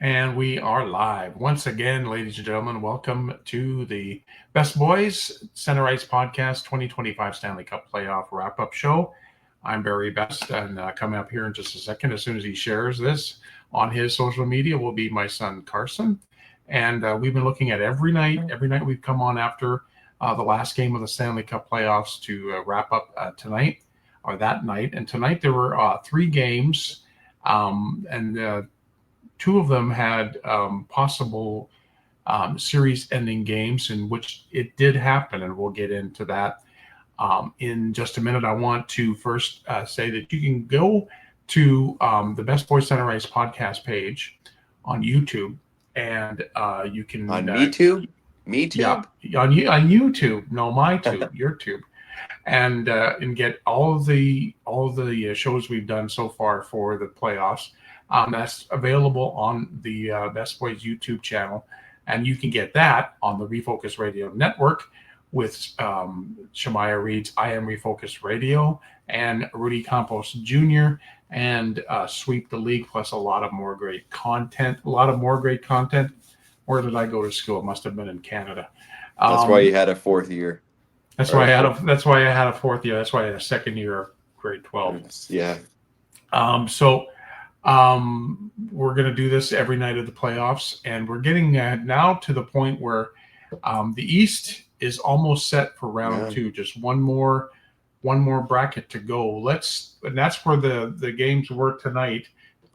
And we are live. Once again, ladies and gentlemen, welcome to the Best Boys Center Ice Podcast 2025 Stanley Cup Playoff Wrap-Up Show. I'm Barry Besse, and coming up here in just a second, as soon as he shares this on his social media, will be my son, Carson. And we've been looking at every night. Every night we've come on after the last game of the Stanley Cup playoffs to wrap up tonight, or that night. And tonight there were 3 games, and 2 of them had possible series-ending games in which it did happen, and we'll get into that in just a minute. I want to first say that you can go to the Best Boys Center Ice podcast page on YouTube, and you can on MeTube. Yeah, on YouTube. No, my tube, your tube, and get all of the shows we've done so far for the playoffs. That's available on the Best Boys YouTube channel, and you can get that on the Refocused Radio Network with Shemaya Reed's I Am Refocused Radio and Rudy Campos Jr. and Sweep the League, plus a lot of more great content. Where did I go to school? It must have been in Canada. That's why you had a 4th year. That's why I had a 4th year. That's why I had a 2nd year of grade 12. Yeah. We're going to do this every night of the playoffs, and we're getting now to the point where the East is almost set for round 2. Just one more bracket to go. And that's where the games were tonight.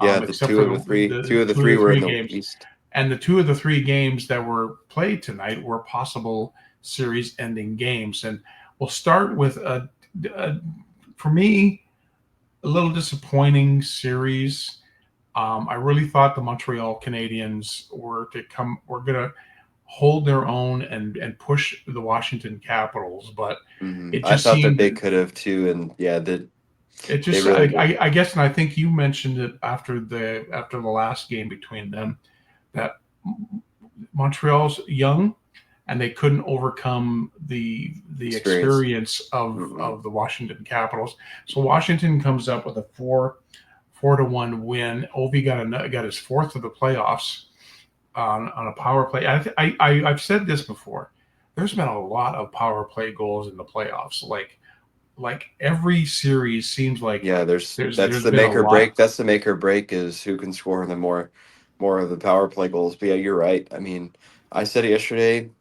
Yeah, the two of the three were in the games. East. And the 2 of the 3 games that were played tonight were possible series-ending games. And we'll start with for me, a little disappointing series. I really thought the Montreal Canadiens were going to hold their own and push the Washington Capitals, but it just I thought that they could have too, and it just really I guess, and I think you mentioned it after the last game between them, that Montreal's young and they couldn't overcome the experience of the Washington Capitals. So Washington comes up with a 4-1 win. Ovi got his 4th of the playoffs on a power play. I've said this before. There's been a lot of power play goals in the playoffs. Like every series seems like that's the make or break. That's the make or break is who can score the more of the power play goals. But yeah, you're right. I mean, I said it yesterday,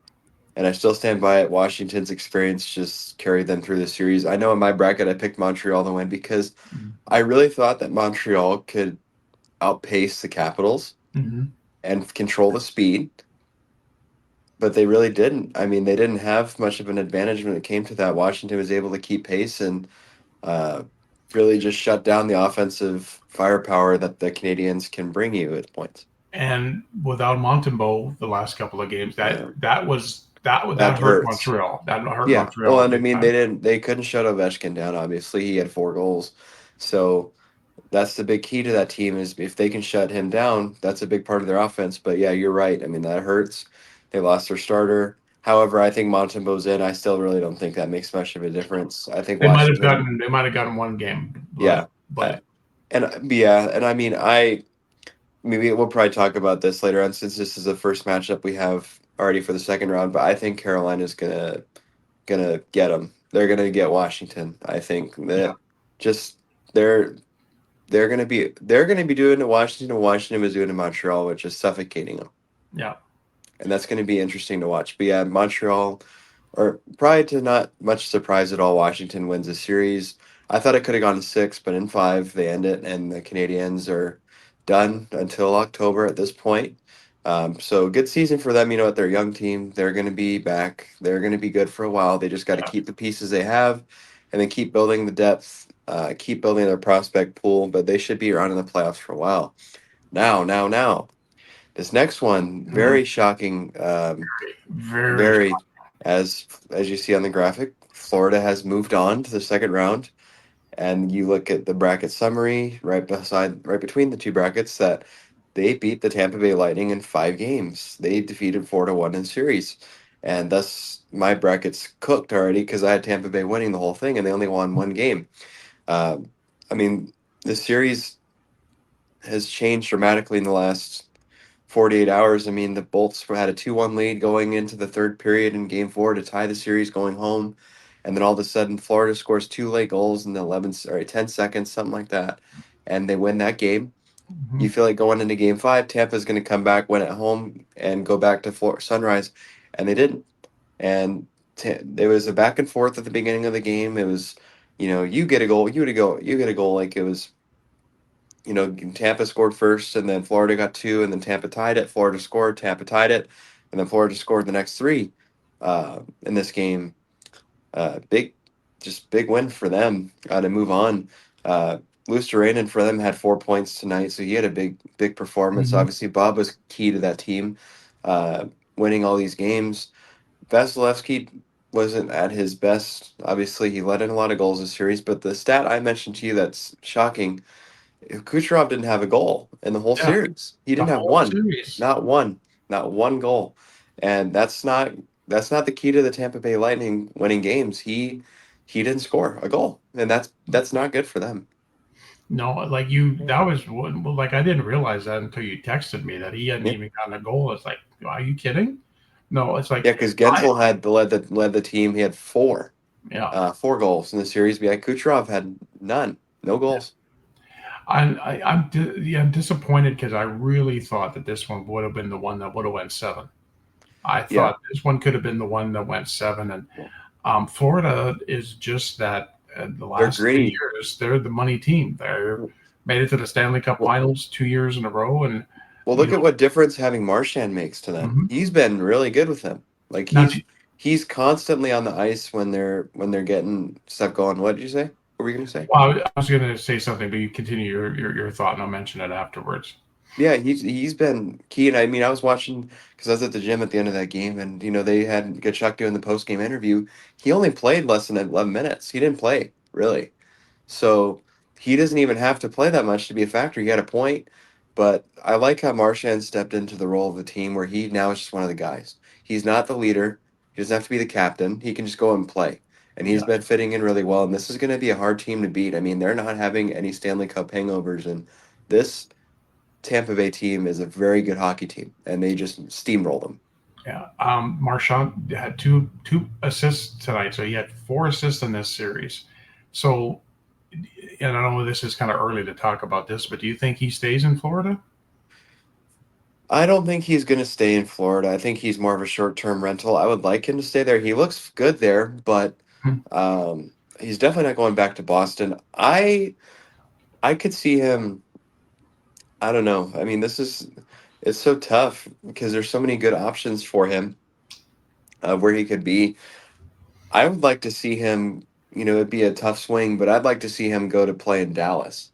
and I still stand by it. Washington's experience just carried them through the series. I know in my bracket I picked Montreal to win because I really thought that Montreal could outpace the Capitals and control the speed. But they really didn't. I mean, they didn't have much of an advantage when it came to that. Washington was able to keep pace and really just shut down the offensive firepower that the Canadiens can bring you at points. And without Montembeault the last couple of games, that hurt Montreal. That hurt Montreal. Well, and I mean, they couldn't shut Ovechkin down. Obviously, he had 4 goals, so that's the big key to that team is if they can shut him down, that's a big part of their offense. But yeah, you're right. I mean, that hurts. They lost their starter. However, I think Montembeaut's in. I still really don't think that makes much of a difference. I think they might have gotten 1 game. And I mean, maybe we'll probably talk about this later on since this is the first matchup we have already for the second round. But I think Carolina's gonna get them. They're gonna get Washington. I think that they're gonna be doing to Washington. Washington was doing to Montreal, which is suffocating them. Yeah. And that's going to be interesting to watch. But yeah, Montreal, or probably to not much surprise at all, Washington wins the series. I thought it could have gone to 6, but in 5 they end it, and the Canadiens are done until October at this point. So good season for them. You know what? They're a young team. They're going to be back. They're going to be good for a while. They just got to keep the pieces they have, and then keep building the depth, keep building their prospect pool. But they should be around in the playoffs for a while. Now. This next one, very shocking. Very, as you see on the graphic, Florida has moved on to the second round, and you look at the bracket summary right between the 2 brackets that they beat the Tampa Bay Lightning in 5 games. They defeated 4-1 in series, and thus my bracket's cooked already because I had Tampa Bay winning the whole thing, and they only won 1 game. I mean, the series has changed dramatically in the last 48 hours. I mean, the Bolts had a 2-1 lead going into the third period in game 4 to tie the series going home. And then all of a sudden, Florida scores 2 late goals in the 10 seconds, something like that. And they win that game. You Mhm. feel like going into game 5, Tampa's going to come back, win at home, and go back to Sunrise. And they didn't. And there was a back and forth at the beginning of the game. It was, you get a goal, you get a goal. Like it was, Tampa scored first, and then Florida got 2, and then Tampa tied it. Florida scored, Tampa tied it, and then Florida scored the next 3 in this game. Big, just big win for them to move on. Luosterainen for them had 4 points tonight, so he had a big performance. Mhm. Obviously, Bob was key to that team, uh, winning all these games. Vasilevsky wasn't at his best. Obviously, he let in a lot of goals this series, but the stat I mentioned to you that's shocking, Kucherov didn't have a goal in the whole Yeah, series. He the didn't have whole one, series. not one goal, and that's not the key to the Tampa Bay Lightning winning games. He didn't score a goal, and that's not good for them. No, like you, that was well, like I didn't realize that until you texted me that he hadn't Yeah, even gotten a goal. It's like, are you kidding? No, it's like yeah, because I, Gensel had led the team. He had yeah, 4 goals in the series. But yeah, Kucherov had none, no goals. I'm disappointed because I really thought that this one would have been the one that would have went 7. I Yeah, thought this one could have been the one that went 7, and Florida is just that. The they're last three gritty. years, they're the money team. They're made it to the Stanley Cup Well, Finals 2 years in a row, and Well, you look know, at what difference having Marchand makes to them. mhm. He's been really good with them. Like Now, he's constantly on the ice when they're getting stuff going. What did you say? What were you gonna say? well, I was going to say something, but you continue your thought, and I'll mention it afterwards. Yeah, he's been key. And I mean, I was watching because I was at the gym at the end of that game, and they had Tkachuk doing the post game interview. He only played less than 11 minutes. He didn't play really. So he doesn't even have to play that much to be a factor. He had a point, but I like how Marchand stepped into the role of the team where he now is just one of the guys. He's not the leader. He doesn't have to be the captain. He can just go and play. And he's Yeah, been fitting in really well. And this is going to be a hard team to beat. I mean, they're not having any Stanley Cup hangovers. And this Tampa Bay team is a very good hockey team. And they just steamrolled them. yeah. Marchand had two assists tonight, so he had 4 assists in this series. So, and I know this is kind of early to talk about this, but do you think he stays in Florida? I don't think he's going to stay in Florida. I think he's more of a short-term rental. I would like him to stay there. He looks good there, but Hmm. he's definitely not going back to Boston. I could see him. I don't know. I mean, it's so tough because there's so many good options for him where he could be. I would like to see him. It'd be a tough swing, but I'd like to see him go to play in Dallas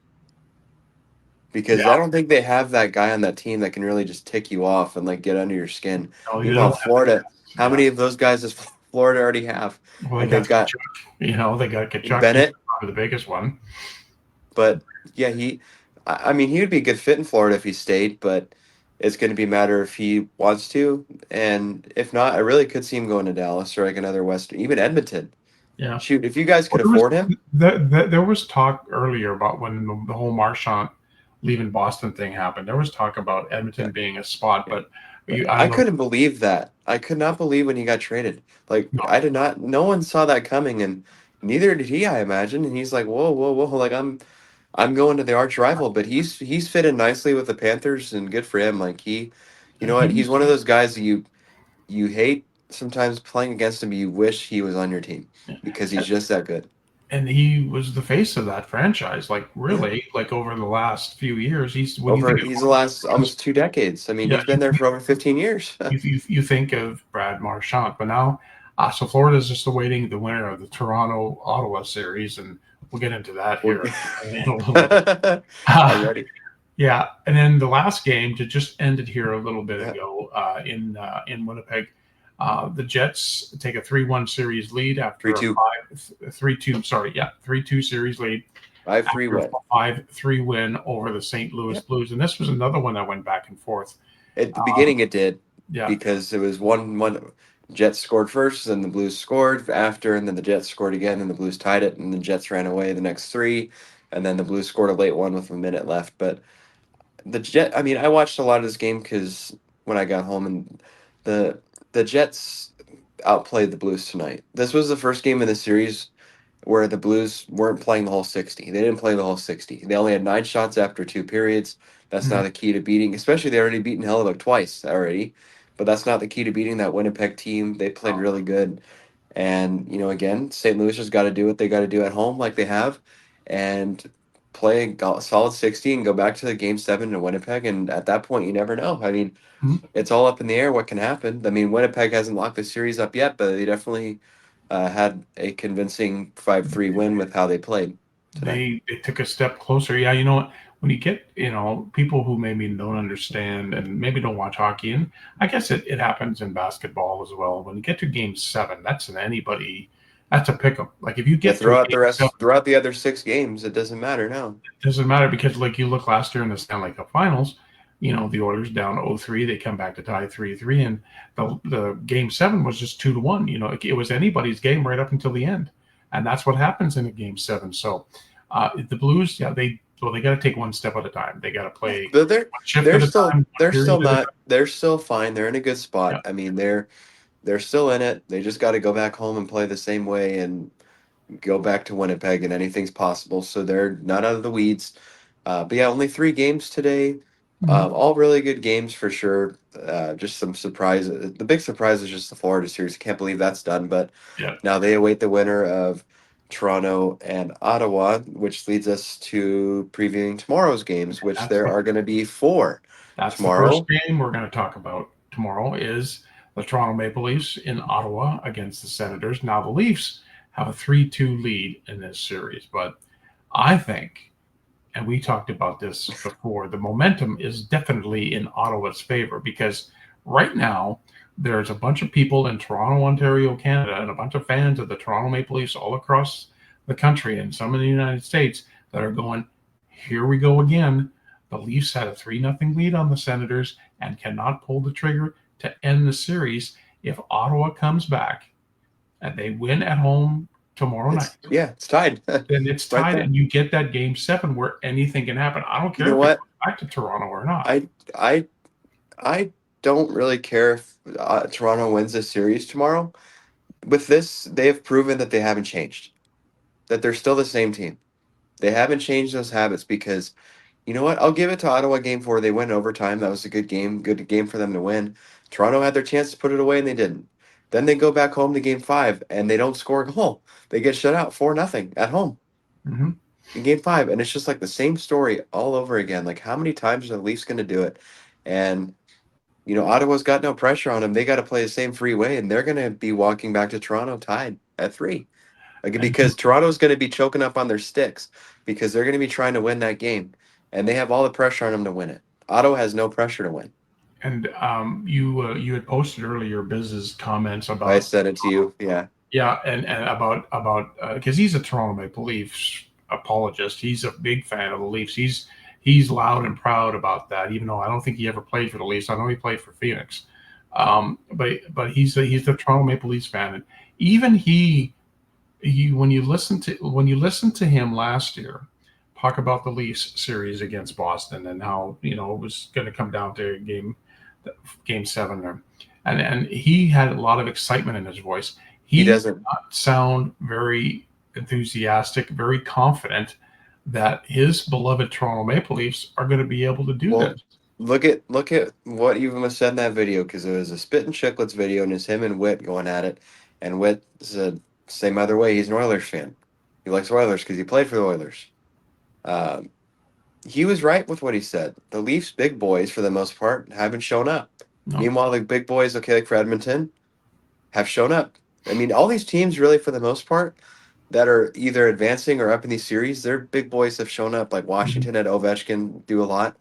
because Yeah. I don't think they have that guy on that team that can really just tick you off and like get under your skin. No, you Meanwhile, don't have the Florida, guys. how Yeah. many of those guys does Florida already have? Well, they And got they've got Kachuk. They got Kachuk. He's Bennett, probably the biggest one. but yeah, I mean, he would be a good fit in Florida if he stayed, but it's going to be a matter if he wants to, and if not, I really could see him going to Dallas or like another Western, even Edmonton. Yeah. Shoot, if you guys Well, could afford him, there was talk earlier about when the whole Marchand leaving Boston thing happened. There was talk about yeah, Edmonton being a spot, yeah. but I I don't know. couldn't believe that. I could not believe when he got traded. Like No, I did not. No one saw that coming, and neither did he. I imagine. And he's like, whoa, whoa, whoa! Like I'm going to the arch rival, but he's fit in nicely with the Panthers, and good for him. Like you know what? He's he's one of those guys that you hate sometimes playing against him. You wish he was on your team because he's just that good. and he was the face of that franchise. Like Yeah. really, like over the last few years, he's when you think of He's the last almost 2 decades. I mean, yeah, he's been there for over 15 years. you think of Brad Marchand, but now so Florida is just awaiting the winner of the Toronto Ottawa series, and we'll get into that We're here in a little bit. I'm ready. Yeah, and then the last game to just ended here a little bit Yeah, ago in Winnipeg, the Jets take a 3-1 series lead three after a two, 3-2. Sorry, yeah, 3-2 series lead 5-3 after a win. 5-3 win over the St. Louis Yeah. Blues, and this was another one that went back and forth. At the Um, beginning, it did yeah, because it was 1-1. Jets scored first, then the Blues scored after, and then the Jets scored again, and the Blues tied it, and the Jets ran away the next 3, and then the Blues scored a late one with a minute left. But I mean, I watched a lot of this game because when I got home, and the the Jets outplayed the Blues tonight. This was the first game in the series where the Blues weren't playing the whole 60. They didn't play the whole 60. They only had 9 shots after 2 periods. That's Mhm. not the key to beating, especially they already beaten Hellebuck twice already. But that's not the key to beating that Winnipeg team. They played Oh, really good. And, again, St. Louis has got to do what they got to do at home like they have and play a solid 60 and go back to the game 7 in Winnipeg. And at that point, you never know. I mean, mhm. it's all up in the air what can happen. I mean, Winnipeg hasn't locked the series up yet, but they definitely had a convincing 5-3 win with how they played tonight. They took a step closer. Yeah, you know what? When you get, people who maybe don't understand and maybe don't watch hockey, and I guess it happens in basketball as well. When you get to game 7, that's an anybody, that's a pick 'em. Like if you Yeah, get to a game 7, throughout the other 6 games, it doesn't matter now. it doesn't matter because like you look last year in the Stanley Cup Finals, the Oilers down 0-3, they come back to tie 3-3, and the game 7 was just 2-1. It was anybody's game right up until the end, and that's what happens in a game 7. So the Blues, yeah, they got to take one step at a time. They got to Yeah, play but one shift at a time, one period at a time. they're still fine. They're in a good Yeah. spot. I mean, they're still in it. They just got to go back home and play the same way and go back to Winnipeg, and anything's possible. So they're not out of the weeds. But yeah, only 3 games today. Mhm. All really good games for sure. Just some surprises. The big surprise is just the Florida series. I can't believe that's done. But Yeah. now they await the winner of Toronto and Ottawa, which leads us to previewing tomorrow's games, which That's there the are going to be 4 That's the first tomorrow. game we're going to talk about tomorrow is the Toronto Maple Leafs in Ottawa against the Senators. Now the Leafs have a 3-2 lead in this series, but I think, and we talked about this before, the momentum is definitely in Ottawa's favor because right now there's a bunch of people in Toronto, Ontario, Canada, and a bunch of fans of the Toronto Maple Leafs all across the country and some in the United States that are going, here we go again. The Leafs had a 3-0 lead on the Senators and cannot pull the trigger to end the series. If Ottawa comes back and they win at home tomorrow night, It's tied then it's right tied, there. and you get that game 7 where anything can happen. I don't You care know if it what? goes back to Toronto or not. I I I don't really care if Toronto wins this series tomorrow. With this, they have proven that they haven't changed. That they're still the same team. They haven't changed those habits because you know what? I'll give it to Ottawa game 4. They win overtime. That was a good game for them to win. Toronto had their chance to put it away and they didn't. Then they go back home to game 5 and they don't score a goal. They get shut out 4-0 at home Mm-hmm. in game 5. And it's just like the same story all over again. Like, how many times are the Leafs going to do it? And, Ottawa's got no pressure on them. They got to play the same free way and they're going to be walking back to Toronto tied at 3. Like, And because Toronto's going to be choking up on their sticks because they're going to be trying to win that game, and they have all the pressure on them to win it. Ottawa has no pressure to win. you had posted earlier Biz's comments I about said it to you. Yeah. yeah, and about because he's a Toronto Maple Leafs apologist. He's a big fan of the Leafs. He's loud and proud about that, even though I don't think he ever played for the Leafs. I know he played for Phoenix, but he's the Toronto Maple Leafs fan. And even when you listen to him last year talk about the Leafs series against Boston and how it was going to come down to game 7 there, and he had a lot of excitement in his voice. He He did doesn't. not sound very enthusiastic, very confident that his beloved Toronto Maple Leafs are going to be able to do Well, this. look at what even was said in that video because it was a Spit and Chicklets video and it's him and Witt going at it, and Witt said same other way. He's an Oilers fan. He likes Oilers because he played for the Oilers. Um, he was right with what he said. The Leafs big boys, for the most part, haven't shown up. No. Meanwhile, the big boys, okay, like for Edmonton, have shown up. I mean, all these teams, really, for the most part, that are either advancing or up in these series, their big boys have shown up. Like Mhm. Washington had Ovechkin do a lot.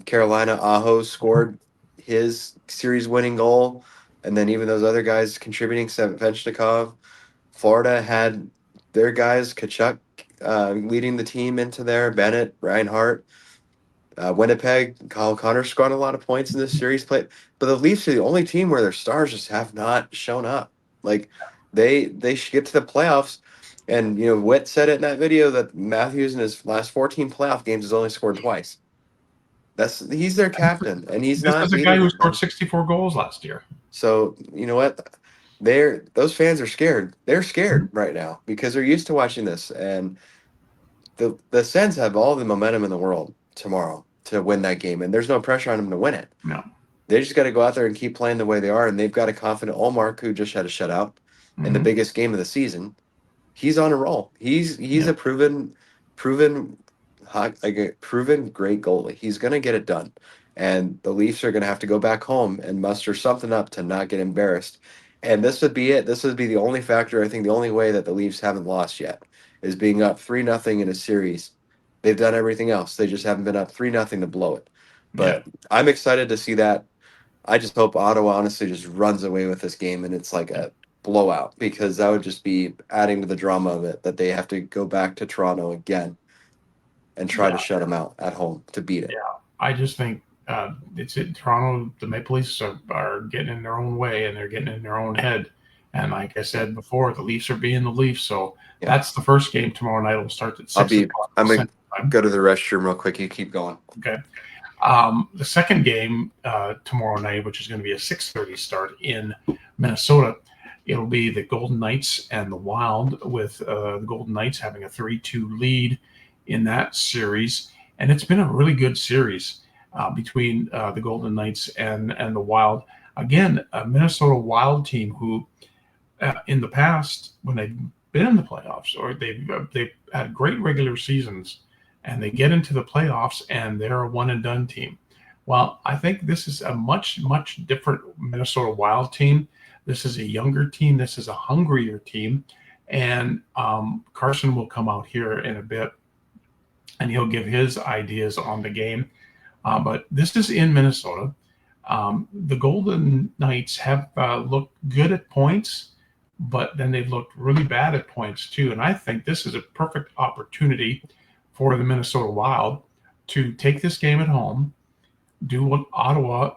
Carolina, Aho scored his series-winning goal, and then even those other guys contributing. Svechnikov. Florida had their guys, Kachuk, leading the team into there. Bennett, Reinhart. Winnipeg, Kyle Connor scored a lot of points in this series. But the Leafs are the only team where their stars just have not shown up. Like they should get to the playoffs. And Witt said it in that video that Matthews in his last 14 playoff games has only scored twice. He's their captain, and he's This not is a guy leading who them. scored 64 goals last year. So you know what? Those fans are scared. They're scared right now because they're used to watching this, and the Sens have all the momentum in the world tomorrow to win that game, and there's no pressure on them to win it. No. They just got to go out there and keep playing the way they are, and they've got a confident Allmark who just had a shutout in the Mhm. biggest game of the season. He's on a roll. He's Yeah. a proven like a proven great goalie. He's going to get it done. And the Leafs are going to have to go back home and muster something up to not get embarrassed. And this would be it. This would be the only factor, I think the only way that the Leafs haven't lost yet is being up 3-0 in a series. They've done everything else. They just haven't been up 3-0 to blow it. Yeah. But I'm excited to see that. I just hope Ottawa honestly just runs away with this game and it's like a blowout because that would just be adding to the drama of it that they have to go back to Toronto again and try Yeah. to shut them out at home to beat it. Yeah. I just think it's in Toronto. The Maple Leafs are getting in their own way and they're getting in their own head. And like I said before, the Leafs are being the Leafs. So that's the first game tomorrow night. It'll start at 6 o'clock. I'm going Central to Time. go to the restroom real quick. You keep going. Okay. The second game tomorrow night, which is going to be a 6:30 start in Minnesota, it'll be the Golden Knights and the Wild, with the Golden Knights having a 3-2 lead in that series. And it's been a really good series between the Golden Knights and the Wild. Again, a Minnesota Wild team who, in the past, when they've been in the playoffs or they've had great regular seasons, and they get into the playoffs and they're a one and done team. Well, I think this is a much, much different Minnesota Wild team. This is a younger team. This is a hungrier team. And Carson will come out here in a bit and he'll give his ideas on the game. But this is in Minnesota. The Golden Knights have looked good at points, but then they've looked really bad at points too. And I think this is a perfect opportunity for the Minnesota Wild to take this game at home, do what Ottawa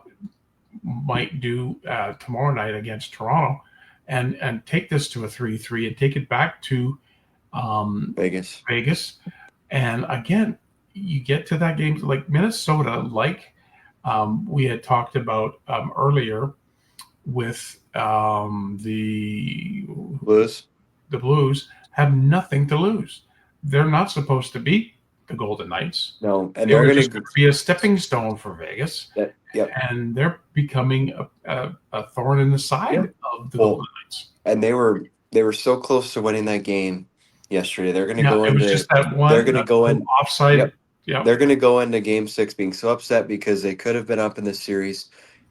might do tomorrow night against Toronto, and take this to a 3-3 and take it back to Vegas. And again, you get to that game like Minnesota, like we had talked about earlier with the Blues. The Blues have nothing to lose. They're not supposed to beat the Golden Knights. No, and They they're were going just to going to be a stepping stone for Vegas. Yep. And they're becoming a thorn in the side of the Golden Knights. And they were so close to winning that game yesterday. They're going to go It into. was just that one. They're going to go in offside. Yep. They're going to go into Game 6 being so upset because they could have been up in this series,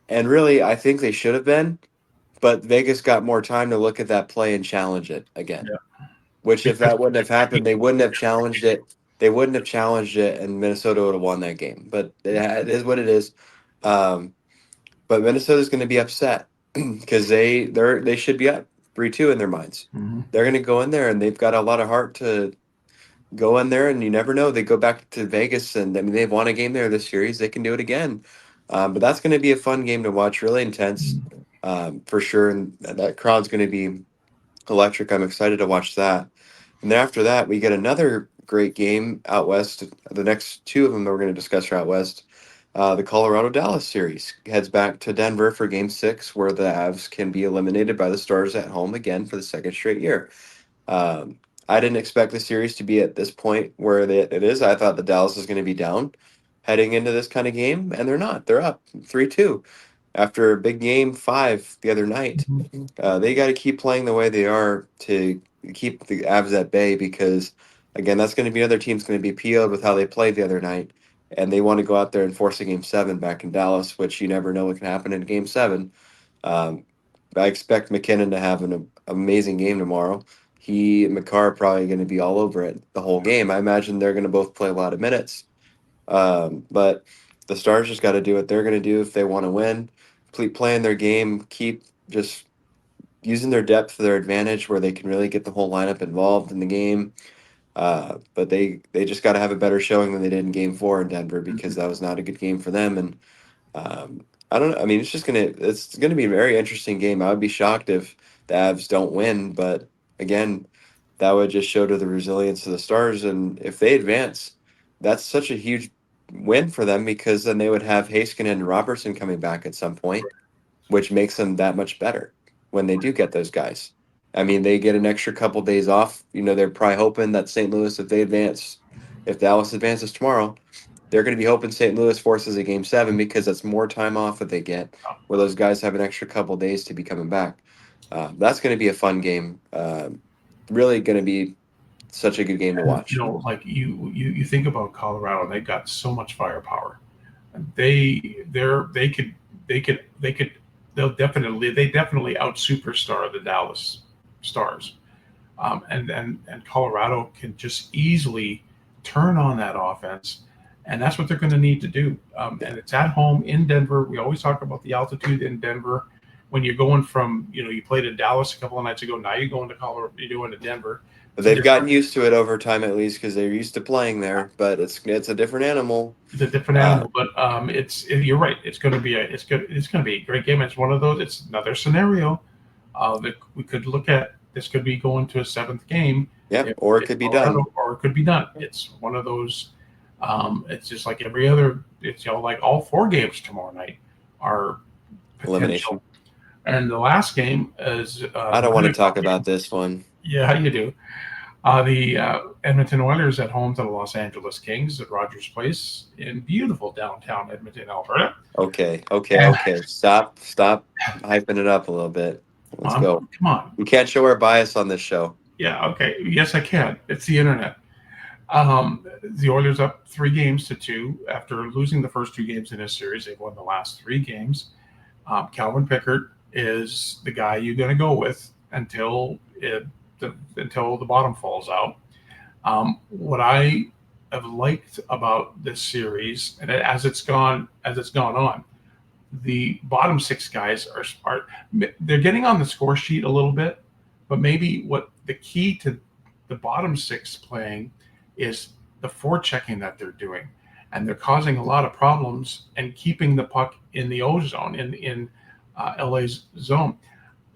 and really, I think they should have been. But Vegas got more time to look at that play and challenge it again. Yeah. Which, if that wouldn't have happened, they wouldn't have challenged it. They wouldn't have challenged it, and Minnesota would have won that game. But it is what it is. But Minnesota's going to be upset because they should be up 3-2 in their minds. Mm-hmm. They're going to go in there, and they've got a lot of heart to go in there, and you never know. They go back to Vegas, and I mean they've won a game there this series. They can do it again. But that's going to be a fun game to watch. Really intense, for sure. And that crowd's going to be electric. I'm excited to watch that. And then after that, we get another great game out west. The next two of them that we're going to discuss are out west. The Colorado-Dallas series heads back to Denver for Game 6, where the Avs can be eliminated by the Stars at home again for the second straight year. I didn't expect the series to be at this point where it is. I thought the Dallas is going to be down heading into this kind of game, and they're not. They're up 3-2 after a big Game 5 the other night. They got to keep playing the way they are to keep the Avs at bay because, again, that's going to be another team's going to be PO'd with how they played the other night, and they want to go out there and force a Game 7 back in Dallas, which you never know what can happen in Game 7. I expect McKinnon to have an amazing game tomorrow. He and McCarr are probably going to be all over it the whole game. I imagine they're going to both play a lot of minutes. But the Stars just got to do what they're going to do if they want to win. Keep playing their game. Keep just using their depth to their advantage where they can really get the whole lineup involved in the game. But they just got to have a better showing than they did in Game 4 in Denver because that was not a good game for them. And I don't know. I mean, it's going to be a very interesting game. I would be shocked if the Avs don't win, but again, that would just show to the resilience of the Stars. And if they advance, that's such a huge win for them because then they would have Haskin and Robertson coming back at some point, which makes them that much better when they do get those guys. I mean, they get an extra couple days off. They're probably hoping that St. Louis, if Dallas advances tomorrow, they're going to be hoping St. Louis forces a game 7 because that's more time off that they get, where those guys have an extra couple days to be coming back. That's going to be a fun game. Really going to be such a good game to watch. Like you think about Colorado, they've got so much firepower. They definitely out superstar the Dallas Stars, and Colorado can just easily turn on that offense, and that's what they're going to need to do. And it's at home in Denver. We always talk about the altitude in Denver. When you're going from, you played in Dallas a couple of nights ago. Now you're going to Colorado. You're going to Denver. But they've gotten used to it over time, at least, because they're used to playing there. But it's a different animal. It's a different animal, but you're right. It's going to be a great game. It's one of those. It's another scenario that we could look at. This could be going to a 7th game. Yeah, or it could be done. Or it could be done. It's one of those. It's just like every other. It's like all 4 games tomorrow night are potential. Elimination. And the last game is. I don't want to talk about this one. Yeah, you do. The Edmonton Oilers at home to the Los Angeles Kings at Rogers Place in beautiful downtown Edmonton, Alberta. Okay. Stop hyping it up a little bit. Let's go. Come on. We can't show our bias on this show. Yeah, okay. Yes, I can. It's the internet. The Oilers up 3-2 after losing the first 2 games in this series. They've won the last 3 games. Calvin Pickard is the guy you're going to go with until the bottom falls out. What I have liked about this series, and as it's gone on, the bottom 6 guys are they're getting on the score sheet a little bit, but maybe what the key to the bottom 6 playing is the forechecking that they're doing, and they're causing a lot of problems and keeping the puck in the O zone in LA's zone.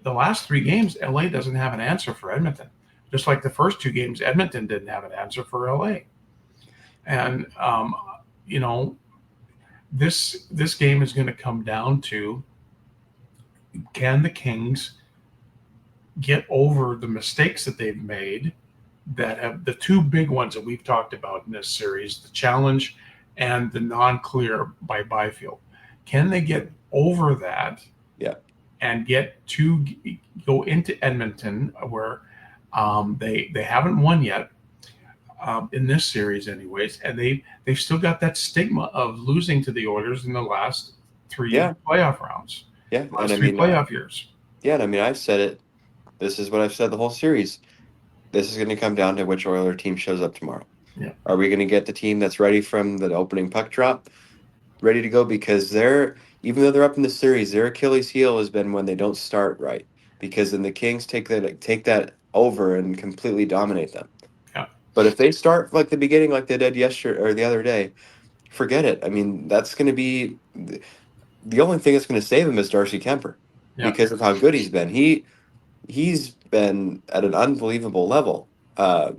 The last 3 games, LA doesn't have an answer for Edmonton. Just like the first 2 games, Edmonton didn't have an answer for LA. And, this game is going to come down to, can the Kings get over the mistakes that they've made that have the 2 big ones that we've talked about in this series, the challenge and the non-clear by Byfield. Can they get over that? Yeah. And get to go into Edmonton, where they haven't won yet in this series, anyways, and they've still got that stigma of losing to the Oilers in the last 3 playoff rounds. Yeah, last 3 playoff years. Yeah, and I mean, I've said it. This is what I've said the whole series. This is going to come down to which Oiler team shows up tomorrow. Yeah. Are we going to get the team that's ready from the opening puck drop, ready to go? Because even though they're up in the series, their Achilles heel has been when they don't start right. Because then the Kings take that over and completely dominate them. Yeah. But if they start like the beginning, like they did yesterday or the other day, forget it. I mean, that's going to be the only thing that's going to save him is Darcy Kemper, because of how good he's been. He's been at an unbelievable level.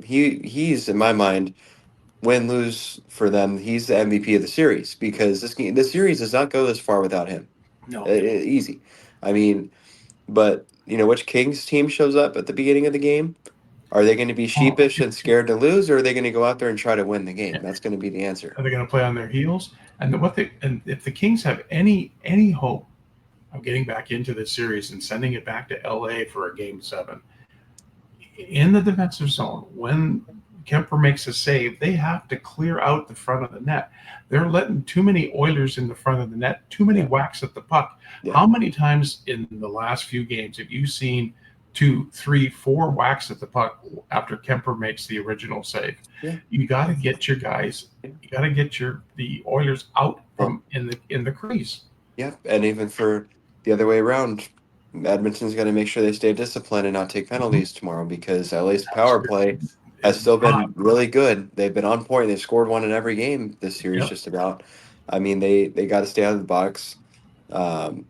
He's in my mind, win lose for them, he's the MVP of the series, because this series does not go this far without him. No, easy. I mean, but which Kings team shows up at the beginning of the game? Are they going to be sheepish and scared to lose, or are they going to go out there and try to win the game? Yeah. That's going to be the answer. Are they going to play on their heels? And if the Kings have any hope of getting back into this series and sending it back to LA for a game 7, in the defensive zone, when Kemper makes a save, they have to clear out the front of the net. They're letting too many Oilers in the front of the net, too many whacks at the puck. Yeah. How many times in the last few games have you seen 2, 3, 4 whacks at the puck after Kemper makes the original save? Yeah. You got to get your guys. You got to get the Oilers out from in the crease. Yeah, and even for the other way around, Edmonton's got to make sure they stay disciplined and not take penalties tomorrow, because LA's power play has still been really good. They've been on point. They've scored 1 in every game this series, just about. I mean, they got to stay out of the box. And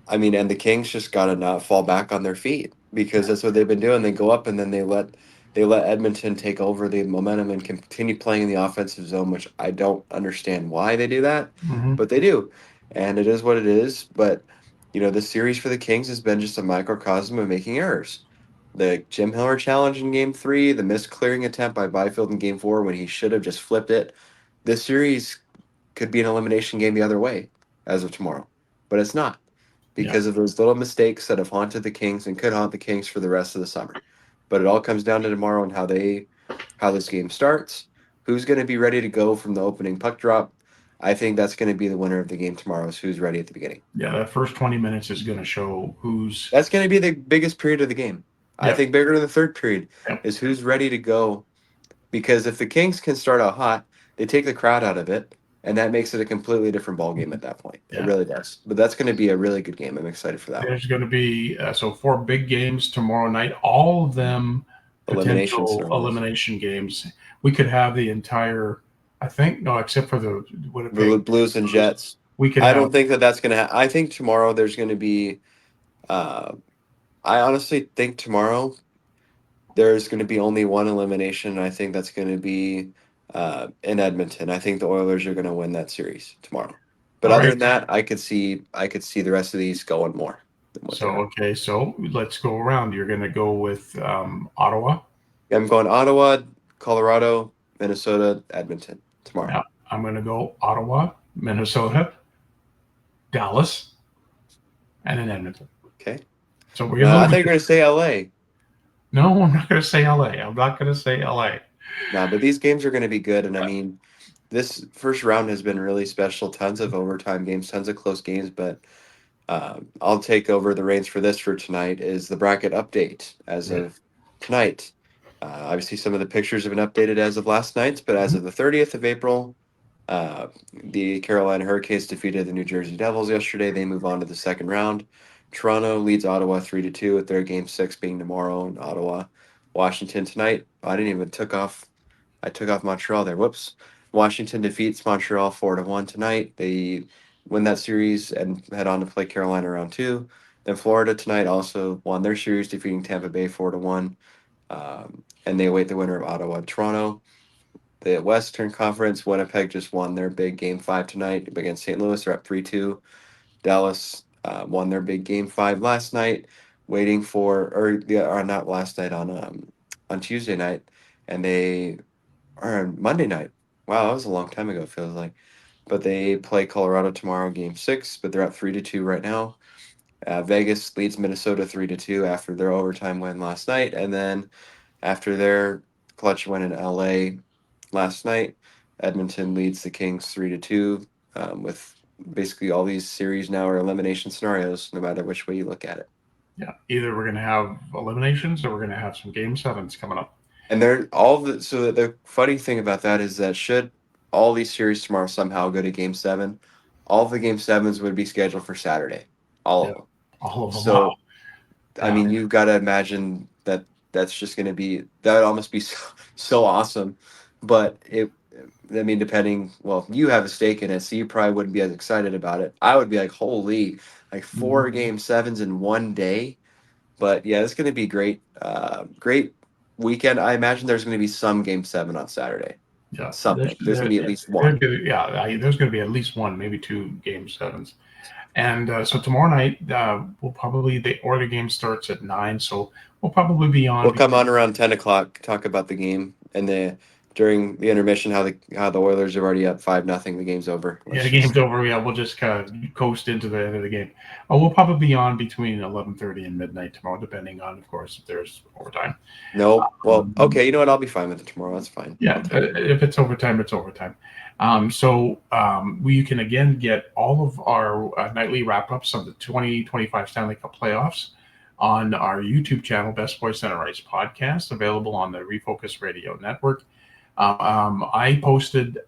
the Kings just got to not fall back on their feet, because that's what they've been doing. They go up and then they let They let Edmonton take over the momentum and continue playing in the offensive zone, which I don't understand why they do that, Hmm. but they do. And it is what it is. But, the series for the Kings has been just a microcosm of making errors. The Jim Hiller challenge in game 3, the missed clearing attempt by Byfield in game 4 when he should have just flipped it. This series could be an elimination game the other way as of tomorrow, but it's not Yeah. because of those little mistakes that have haunted the Kings and could haunt the Kings for the rest of the summer. But it all comes down to tomorrow and how this game starts, who's going to be ready to go from the opening puck drop. I think that's going to be the winner of the game tomorrow is who's ready at the beginning. Yeah. That first 20 minutes is going to show who's. That's going to be the biggest period of the game. I Yeah. think bigger than the third period Yeah. is who's ready to go, because if the Kings can start out hot, they take the crowd out of it, and that makes it a completely different ball game at that point. It Yeah. really does. But that's going to be a really good game. I'm excited for that one. There's going to be 4 big games tomorrow night. All of them Elimination potential scenarios. elimination games. We could have the entire. I think no, except for the The Winnipeg Blues and Jets. We could I have. don't think that's going to happen. I think tomorrow there's going to be. I honestly think tomorrow there's going to be only one elimination. And I think that's going to be in Edmonton. I think the Oilers are going to win that series tomorrow. But All other right. than that, I could see the rest of these going more. Than what they are. Okay, so let's go around. You're going to go with Ottawa. I'm going Ottawa, Colorado, Minnesota, Edmonton tomorrow. Yeah, I'm going to go Ottawa, Minnesota, Dallas, and then Edmonton. Okay. So we're going I think you're going to say LA. No, I'm not going to say LA. I'm not going to say LA. No, but these games are going to be good. And I mean, this first round has been really special. Tons of overtime games, tons of close games. But I'll take over the reins for tonight is the bracket update as of tonight. Obviously, some of the pictures have been updated as of last night, but as of the 30th of April, the Carolina Hurricanes defeated the New Jersey Devils yesterday. They move on to the second round. Toronto leads Ottawa 3-2 with their game 6 being tomorrow in Ottawa. Washington tonight. I took off Montreal there. Whoops. Washington defeats Montreal 4-1 tonight. They win that series and head on to play Carolina round 2. Then Florida tonight also won their series, defeating Tampa Bay 4-1. And they await the winner of Ottawa and Toronto. The Western Conference, Winnipeg just won their big Game 5 tonight against St. Louis. They're up 3-2. Dallas won their big Game 5 last night, waiting for, or not last night, on Tuesday night, and they are on Monday night. Wow, that was a long time ago, it feels like. But they play Colorado tomorrow, Game 6, but they're up 3-2 right now. Vegas leads Minnesota 3-2 after their overtime win last night, and then after their clutch win in LA last night, Edmonton leads the Kings 3-2. With basically all these series now are elimination scenarios, no matter which way you look at it. Yeah, either we're going to have eliminations or we're going to have some Game 7s coming up. And so the funny thing about that is that should all these series tomorrow somehow go to Game 7, all of the Game 7s would be scheduled for Saturday. All of them. All of them. So, Wow. I mean, you've got to imagine that that's just going to be, that would almost be so awesome. But depending, well, you have a stake in it, so you probably wouldn't be as excited about it. I would be like, holy, like 4 Game 7s in one day. But yeah, it's going to be great. Great weekend. I imagine there's going to be some Game 7 on Saturday. Yeah, something. There's going to be at least one. There's going to be at least one, maybe 2 Game 7s. And so tomorrow night, we'll probably the game starts at 9, so we'll probably be on. We'll come on around 10 o'clock, talk about the game, and during the intermission, how the Oilers are already up 5-0. The game's over. The game's over. Yeah, we'll just kind of coast into the end of the game. We'll probably be on between 11:30 and midnight tomorrow, depending on, of course, if there's overtime. No, well, okay. You know what? I'll be fine with it tomorrow. That's fine. Yeah, if it's overtime, it's overtime. You can again get all of our nightly wrap-ups of the 2025 Stanley Cup playoffs on our YouTube channel, Best Boys Center Ice Podcast, available on the Refocused Radio Network. I posted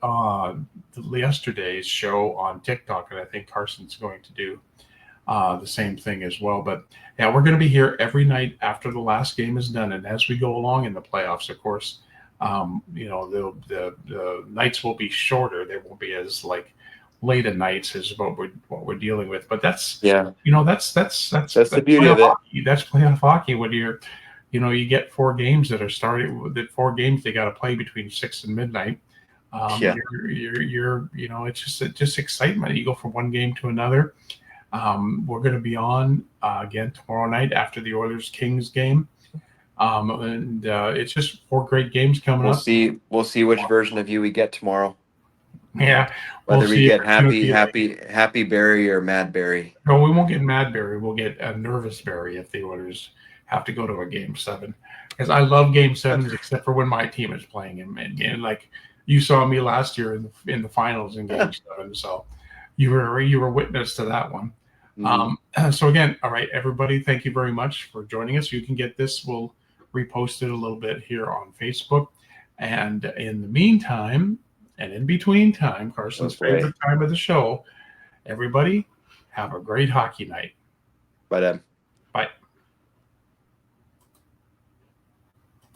yesterday's show on TikTok, and I think Carson's going to do the same thing as well. But yeah, we're going to be here every night after the last game is done, and as we go along in the playoffs, of course, the nights will be shorter. They won't be as late at nights as what we're dealing with. But that's the beauty of it. That's playoff hockey when you get 4 games that are starting. The 4 games they got to play between 6 and midnight. Yeah. It's just excitement. You go from one game to another. We're going to be on again tomorrow night after the Oilers Kings game. And it's just 4 great games coming up. We'll see which version of you we get tomorrow. Yeah, Whether we get happy Barry or mad Barry. No, we won't get mad Barry. We'll get a nervous Barry if the Oilers have to go to a Game 7. Because I love Game 7s, except for when my team is playing him. And like you saw me last year in the finals in Game 7, so you were witness to that one. Mm-hmm. So again, all right, everybody, thank you very much for joining us. You can get this. We'll repost it a little bit here on Facebook. And in the meantime, and in between time, Carson's favorite time of the show, everybody have a great hockey night. Bye, Deb.